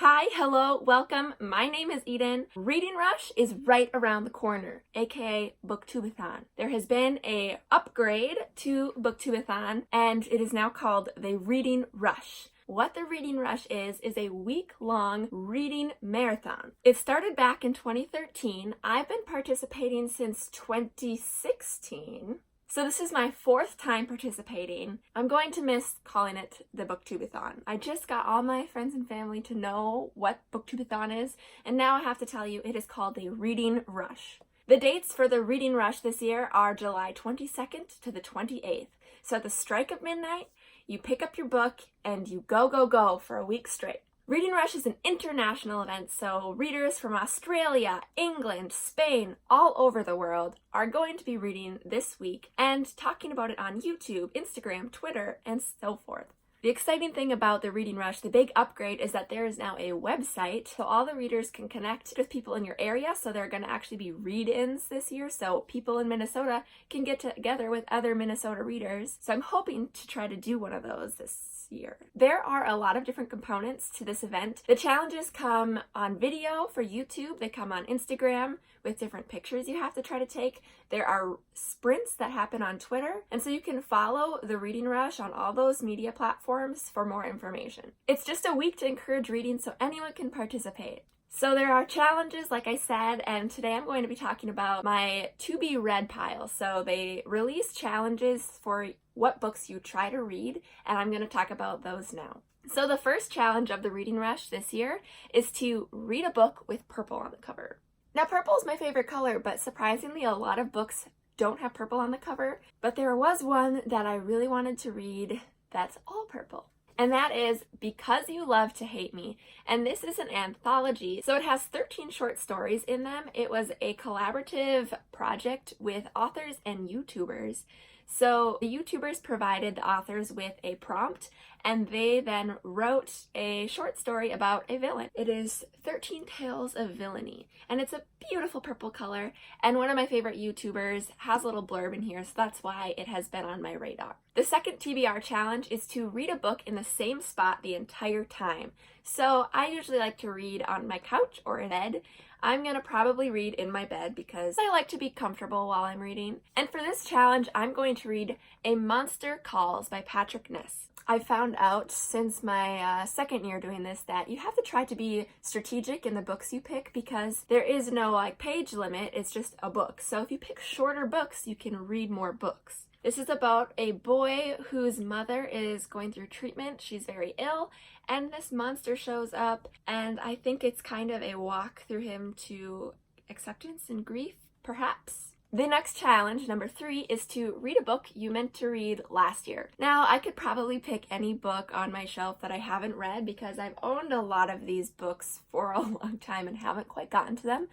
Hi, hello, welcome. My name is Eden. Reading Rush is right around the corner, aka BookTubeAthon. There has been a upgrade to BookTubeAthon, and it is now called the Reading Rush. What the Reading Rush is a week-long reading marathon. It started back in 2013. I've been participating since 2016. So this is my fourth time participating. I'm going to miss calling it the BookTubeAthon. I just got all my friends and family to know what BookTubeAthon is, and now I have to tell you it is called the Reading Rush. The dates for the Reading Rush this year are July 22nd to the 28th. So at the strike of midnight, you pick up your book and you go for a week straight. Reading Rush is an international event, so readers from Australia, England, Spain, all over the world are going to be reading this week and talking about it on YouTube, Instagram, Twitter, and so forth. The exciting thing about the Reading Rush, the big upgrade, is that there is now a website, so all the readers can connect with people in your area, so there are going to actually be read-ins this year, so people in Minnesota can get together with other Minnesota readers. So I'm hoping to try to do one of those this year. There are a lot of different components to this event. The challenges come on video for YouTube, they come on Instagram with different pictures you have to try to take. There are sprints that happen on Twitter, and so you can follow the Reading Rush on all those media platforms for more information. It's just a week to encourage reading, so anyone can participate. So there are challenges, like I said, and today I'm going to be talking about my to-be-read pile. So they release challenges for what books you try to read, and I'm going to talk about those now. So the first challenge of the Reading Rush this year is to read a book with purple on the cover. Now, purple is my favorite color, but surprisingly, a lot of books don't have purple on the cover, but there was one that I really wanted to read that's all purple. And that is Because You Love to Hate Me. And this is an anthology, so it has 13 short stories in them. It was a collaborative project with authors and YouTubers. So the YouTubers provided the authors with a prompt, and they then wrote a short story about a villain. It is 13 Tales of Villainy, and it's a beautiful purple color, and one of my favorite YouTubers has a little blurb in here, so that's why it has been on my radar. The second TBR challenge is to read a book in the same spot the entire time. So I usually like to read on my couch or in bed. I'm gonna probably read in my bed because I like to be comfortable while I'm reading. And for this challenge, I'm going to read A Monster Calls by Patrick Ness. I found out since my second year doing this that you have to try to be strategic in the books you pick because there is no page limit, it's just a book. So if you pick shorter books, you can read more books. This is about a boy whose mother is going through treatment. She's very ill, and this monster shows up, and I think it's kind of a walk through him to acceptance and grief, perhaps. The next challenge, number 3, is to read a book you meant to read last year. Now, I could probably pick any book on my shelf that I haven't read because I've owned a lot of these books for a long time and haven't quite gotten to them,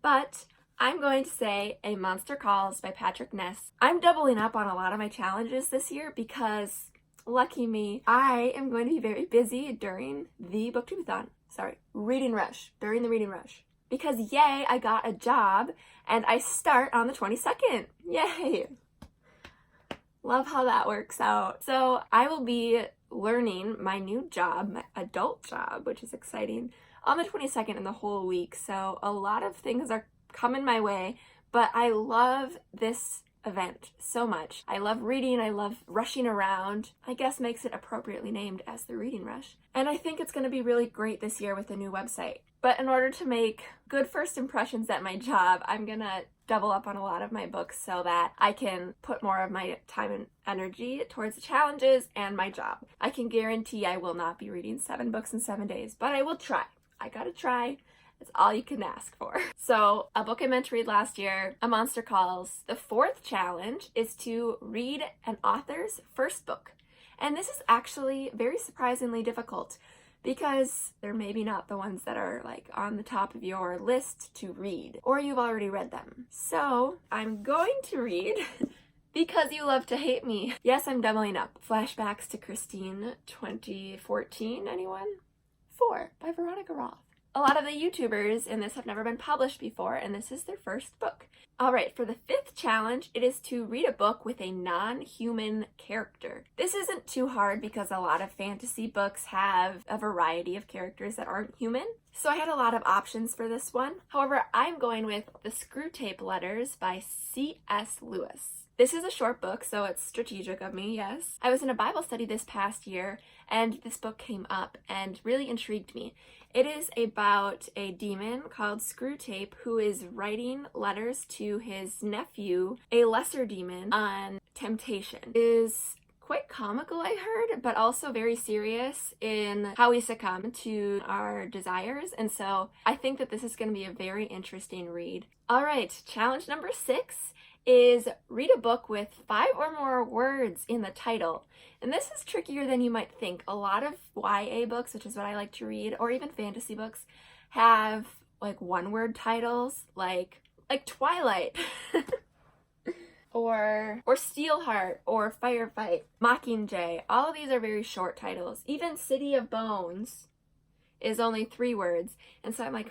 but I'm going to say A Monster Calls by Patrick Ness. I'm doubling up on a lot of my challenges this year because, lucky me, I am going to be very busy during the BookTubeAthon. Reading Rush, during the Reading Rush. Because yay, I got a job and I start on the 22nd. Yay! Love how that works out. So I will be learning my new job, my adult job, which is exciting, on the 22nd and the whole week. So a lot of things are coming my way, but I love this event so much. I love reading, I love rushing around. I guess makes it appropriately named as the Reading Rush. And I think it's going to be really great this year with the new website. But in order to make good first impressions at my job, I'm gonna double up on a lot of my books so that I can put more of my time and energy towards the challenges and my job. I can guarantee I will not be reading 7 books in 7 days, but I will try. I gotta try. That's all you can ask for. So, a book I meant to read last year, A Monster Calls. The 4th challenge is to read an author's first book. And this is actually very surprisingly difficult because they're maybe not the ones that are on the top of your list to read, or you've already read them. So, I'm going to read Because You Love to Hate Me. Yes, I'm doubling up. Flashbacks to Christine 2014, anyone? 4 by Veronica Roth. A lot of the YouTubers in this have never been published before, and this is their first book. Alright, for the 5th challenge, it is to read a book with a non-human character. This isn't too hard because a lot of fantasy books have a variety of characters that aren't human, so I had a lot of options for this one. However, I'm going with The Screwtape Letters by C.S. Lewis. This is a short book, so it's strategic of me, yes. I was in a Bible study this past year, and this book came up and really intrigued me. It is about a demon called Screwtape who is writing letters to his nephew, a lesser demon, on temptation. It is quite comical, I heard, but also very serious in how we succumb to our desires, and so I think that this is going to be a very interesting read. Alright, challenge number 6 is read a book with 5 or more words in the title. And this is trickier than you might think. A lot of YA books, which is what I like to read, or even fantasy books, have like one-word titles, like Twilight, or Steelheart, or Firefight, Mockingjay. All of these are very short titles. Even City of Bones is only 3 words. And so I'm like,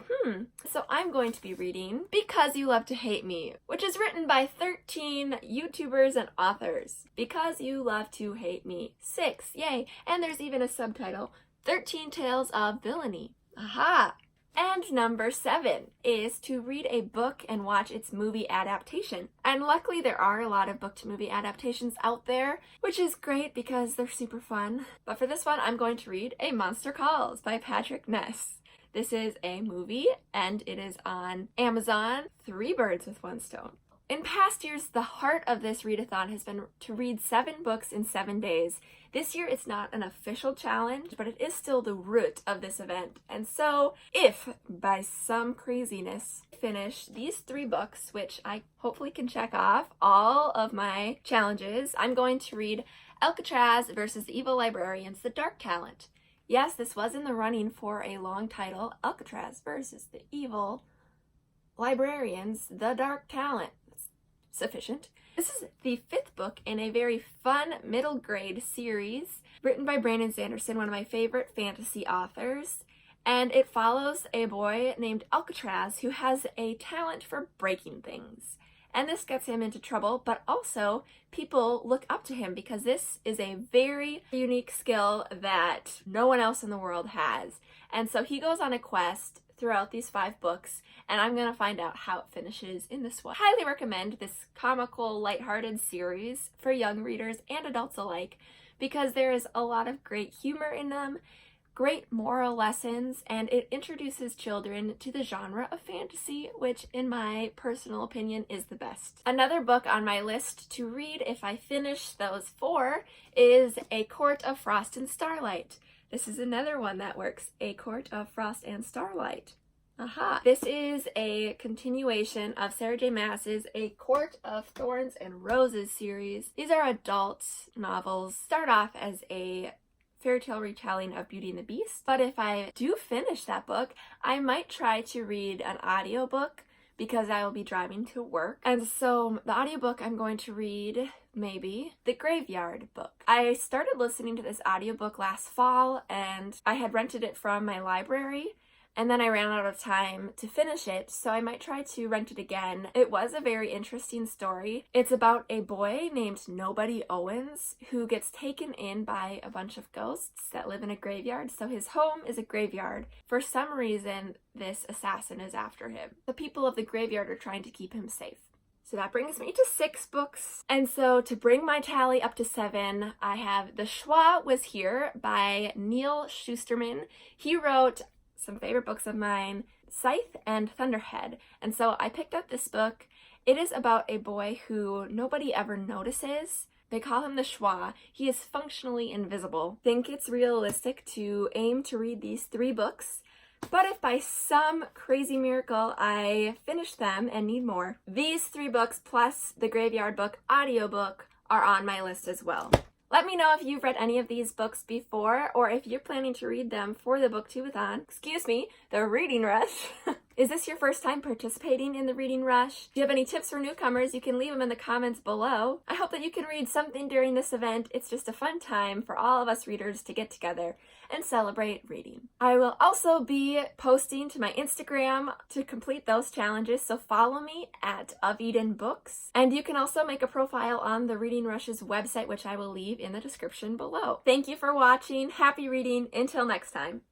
So I'm going to be reading Because You Love to Hate Me, which is written by 13 YouTubers and authors. Because You Love to Hate Me. 6, yay. And there's even a subtitle, 13 Tales of Villainy. Aha! And number 7 is to read a book and watch its movie adaptation. And luckily there are a lot of book-to-movie adaptations out there, which is great because they're super fun. But for this one, I'm going to read A Monster Calls by Patrick Ness. This is a movie, and it is on Amazon. 3 birds with 1 stone. In past years, the heart of this readathon has been to read 7 books in 7 days. This year, it's not an official challenge, but it is still the root of this event. And so, if by some craziness I finish these 3 books, which I hopefully can check off all of my challenges, I'm going to read Alcatraz versus the Evil Librarians, The Dark Talent. Yes, this was in the running for a long title, Alcatraz versus the Evil Librarians, The Dark Talent. Sufficient. This is the 5th book in a very fun middle grade series written by Brandon Sanderson, one of my favorite fantasy authors, and it follows a boy named Alcatraz who has a talent for breaking things. And this gets him into trouble, but also people look up to him because this is a very unique skill that no one else in the world has. And so he goes on a quest throughout these 5 books, and I'm going to find out how it finishes in this one. Highly recommend this comical, lighthearted series for young readers and adults alike because there is a lot of great humor in them, great moral lessons, and it introduces children to the genre of fantasy, which in my personal opinion is the best. Another book on my list to read if I finish those 4 is A Court of Frost and Starlight. This is another one that works, A Court of Frost and Starlight. Aha! This is a continuation of Sarah J. Maas's A Court of Thorns and Roses series. These are adult novels. Start off as a fairy tale retelling of Beauty and the Beast, but if I do finish that book, I might try to read an audiobook because I will be driving to work. And so the audiobook I'm going to read, maybe, The Graveyard Book. I started listening to this audiobook last fall and I had rented it from my library and then I ran out of time to finish it, so I might try to rent it again. It was a very interesting story. It's about a boy named Nobody Owens who gets taken in by a bunch of ghosts that live in a graveyard, so his home is a graveyard. For some reason, this assassin is after him. The people of the graveyard are trying to keep him safe. So that brings me to 6 books. And so to bring my tally up to 7, I have The Schwa Was Here by Neil Shusterman. He wrote some favorite books of mine, Scythe and Thunderhead. And so I picked up this book. It is about a boy who nobody ever notices. They call him the Schwa. He is functionally invisible. Think it's realistic to aim to read these 3 books. But if by some crazy miracle I finish them and need more, these 3 books plus the Graveyard Book audiobook are on my list as well. Let me know if you've read any of these books before or if you're planning to read them for the BookTubeAthon. Excuse me, the reading rush. Is this your first time participating in the Reading Rush? Do you have any tips for newcomers? You can leave them in the comments below. I hope that you can read something during this event. It's just a fun time for all of us readers to get together and celebrate reading. I will also be posting to my Instagram to complete those challenges, so follow me at Of Eden Books. And you can also make a profile on the Reading Rush's website, which I will leave in the description below. Thank you for watching. Happy reading. Until next time.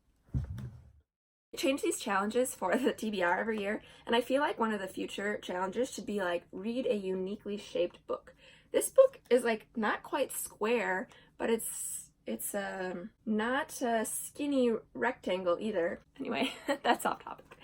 Change these challenges for the TBR every year, and I feel like one of the future challenges should be like read a uniquely shaped book. This book is like not quite square, but it's not a skinny rectangle either. Anyway, that's off topic.